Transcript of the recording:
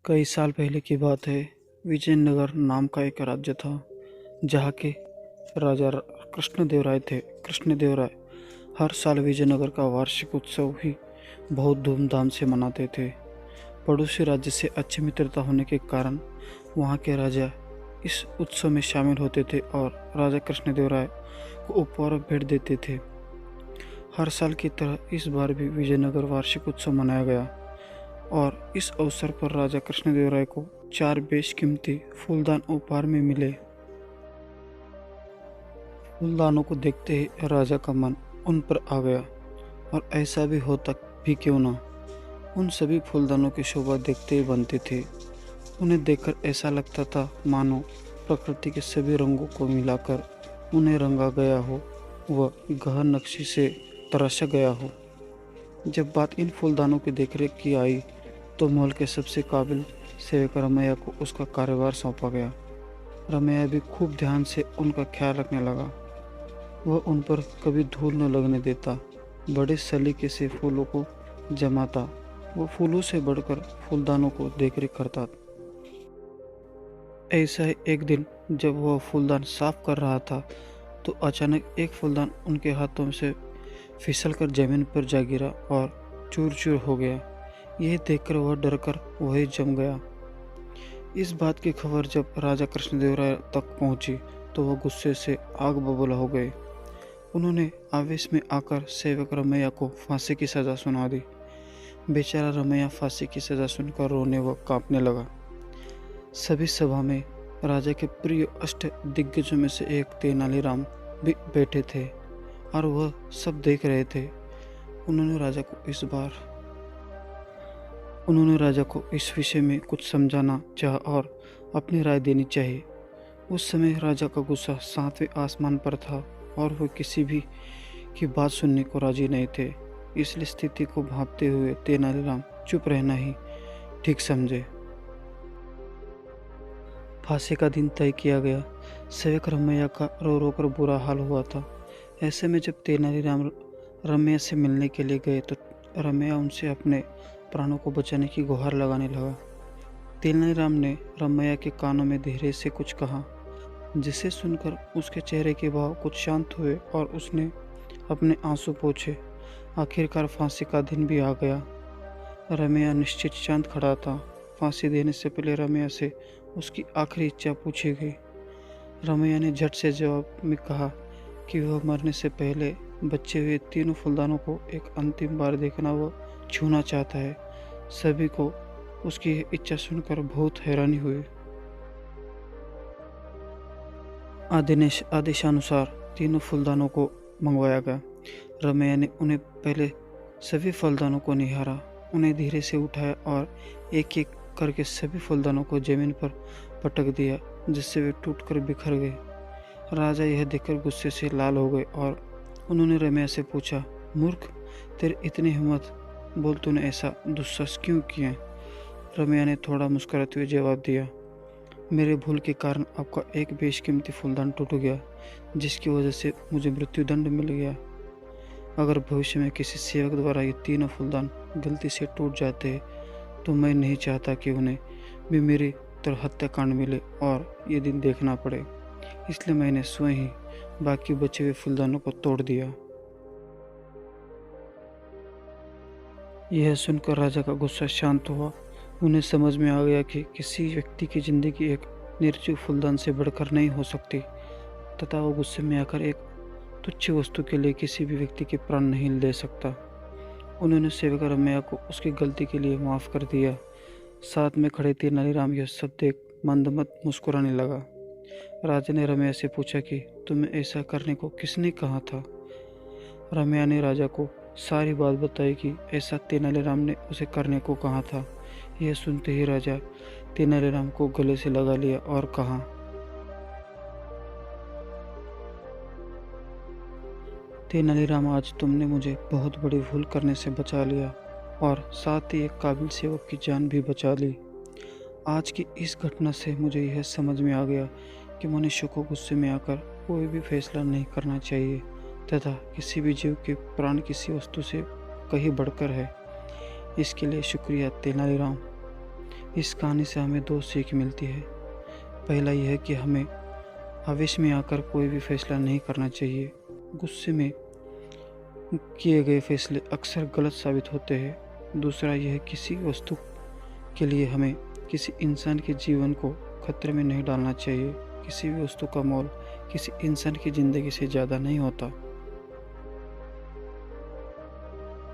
कई साल पहले की बात है। विजयनगर नाम का एक राज्य था जहाँ के राजा कृष्णदेवराय थे। कृष्णदेवराय हर साल विजयनगर का वार्षिक उत्सव ही बहुत धूमधाम से मनाते थे। पड़ोसी राज्य से अच्छी मित्रता होने के कारण वहाँ के राजा इस उत्सव में शामिल होते थे और राजा कृष्णदेवराय को उपहार भेंट देते थे। हर साल की तरह इस बार भी विजयनगर वार्षिक उत्सव मनाया गया और इस अवसर पर राजा कृष्णदेवराय को 4 बेशकीमती फूलदान उपहार में मिले। फूलदानों को देखते ही राजा का मन उन पर आ गया और ऐसा भी होता भी क्यों ना, उन सभी फूलदानों की शोभा देखते ही बनती थी। उन्हें देखकर ऐसा लगता था मानो प्रकृति के सभी रंगों को मिलाकर उन्हें रंगा गया हो, वह गहन नक्शे से तराशा गया हो। जब बात इन फूलदानों की देखरेख की आई तो महल के सबसे काबिल सेवक रमैया को उसका कार्यभार सौंपा गया। रमैया भी खूब ध्यान से उनका ख्याल रखने लगा। वह उन पर कभी धूल न लगने देता, बड़े सलीके से फूलों को जमाता। वो फूलों से बढ़कर फूलदानों को देखरेख करता। ऐसा ही एक दिन जब वह फूलदान साफ कर रहा था तो अचानक एक फूलदान उनके हाथों से फिसलकर जमीन पर जा गिरा और चूर चूर हो गया। यह देखकर वह डरकर वहीं जम गया। इस बात की खबर जब राजा कृष्णदेवराय तक पहुंची तो वह गुस्से से आग बबूला हो गए। उन्होंने आवेश में आकर सेवक रमैया को फांसी की सजा सुना दी। बेचारा रमैया फांसी की सजा सुनकर रोने व कांपने लगा। सभी सभा में राजा के प्रिय अष्ट दिग्गजों में से एक तेनालीराम भी बैठे थे और वह सब देख रहे थे। उन्होंने राजा को इस विषय में कुछ समझाना चाहा और अपनी राय देनी चाहिए। उस समय राजा का गुस्सा 7वें आसमान पर था और वह किसी भी की बात सुनने को राजी नहीं थे। इसलिए स्थिति को भांपते हुए तेनालीराम चुप रहना ही ठीक समझे। फांसी का दिन तय किया गया। सेवक रमैया का रो रो कर बुरा हाल हुआ था। ऐसे में जब तेनालीराम रमैया से मिलने के लिए गए तो रमैया उनसे अपने प्राणों को बचाने की गुहार लगाने लगा। तेनालीराम ने रमैया के कानों में धीरे से कुछ कहा, जिसे सुनकर उसके चेहरे के भाव कुछ शांत हुए और उसने अपने आंसू पोंछे। आखिरकार फांसी का दिन भी आ गया। रमैया निश्चित शांत खड़ा था। फांसी देने से पहले रमैया से उसकी आखिरी इच्छा पूछी गई। रमैया ने झट से जवाब में कहा कि वह मरने से पहले बचे हुए तीनों फूलदानों को एक अंतिम बार देखना व छूना चाहता है। सभी को उसकी इच्छा सुनकर बहुत हैरानी हुई। आदेशानुसार तीनों फूलदानों को मंगवाया गया। रमैया ने उन्हें पहले सभी फूलदानों को निहारा, उन्हें धीरे से उठाया और एक एक करके सभी फूलदानों को जमीन पर पटक दिया, जिससे वे टूटकर बिखर गए। राजा यह देखकर गुस्से से लाल हो गए और उन्होंने रमैया से पूछा, मूर्ख, तेरी इतनी हिम्मत, बोल तूने ऐसा दुस्साहस क्यों किया? रमैया ने थोड़ा मुस्कुराते हुए जवाब दिया, मेरे भूल के कारण आपका एक बेशकीमती फूलदान टूट गया, जिसकी वजह से मुझे मृत्युदंड मिल गया। अगर भविष्य में किसी सेवक द्वारा ये तीनों फूलदान गलती से टूट जाते हैं तो मैं नहीं चाहता कि उन्हें भी मेरी तरह हत्याकांड मिले और ये दिन देखना पड़े। इसलिए मैंने स्वयं ही बाकी बचे हुए फूलदानों को तोड़ दिया। यह सुनकर राजा का गुस्सा शांत हुआ। उन्हें समझ में आ गया कि किसी व्यक्ति की जिंदगी एक निर्जीव फूलदान से बढ़कर नहीं हो सकती तथा वो गुस्से में आकर एक तुच्छ वस्तु के लिए किसी भी व्यक्ति के प्राण नहीं ले सकता। उन्होंने सेवक रमैया को उसकी गलती के लिए माफ़ कर दिया। साथ में खड़े तेनालीराम यह सब देख मंदमद मुस्कुराने लगा। राजा ने रमैया से पूछा कि तुम्हें ऐसा करने को किसने कहा था? रमैया ने राजा को सारी बात बताई कि ऐसा तेनालीराम ने उसे करने को कहा था। यह सुनते ही राजा तेनालीराम को गले से लगा लिया और कहा, तेनालीराम, आज तुमने मुझे बहुत बड़ी भूल करने से बचा लिया और साथ ही एक काबिल सेवक की जान भी बचा ली। आज की इस घटना से मुझे यह समझ में आ गया कि मनुष्य को गुस्से में आकर कोई भी फैसला नहीं करना चाहिए। तथा किसी भी जीव के प्राण किसी वस्तु से कहीं बढ़कर है। इसके लिए शुक्रिया तेनालीराम। इस कहानी से हमें दो सीख मिलती है। पहला यह है कि हमें आवेश में आकर कोई भी फैसला नहीं करना चाहिए। गुस्से में किए गए फैसले अक्सर गलत साबित होते हैं। दूसरा यह किसी वस्तु के लिए हमें किसी इंसान के जीवन को खतरे में नहीं डालना चाहिए। किसी भी वस्तु का मोल किसी इंसान की ज़िंदगी से ज़्यादा नहीं होता।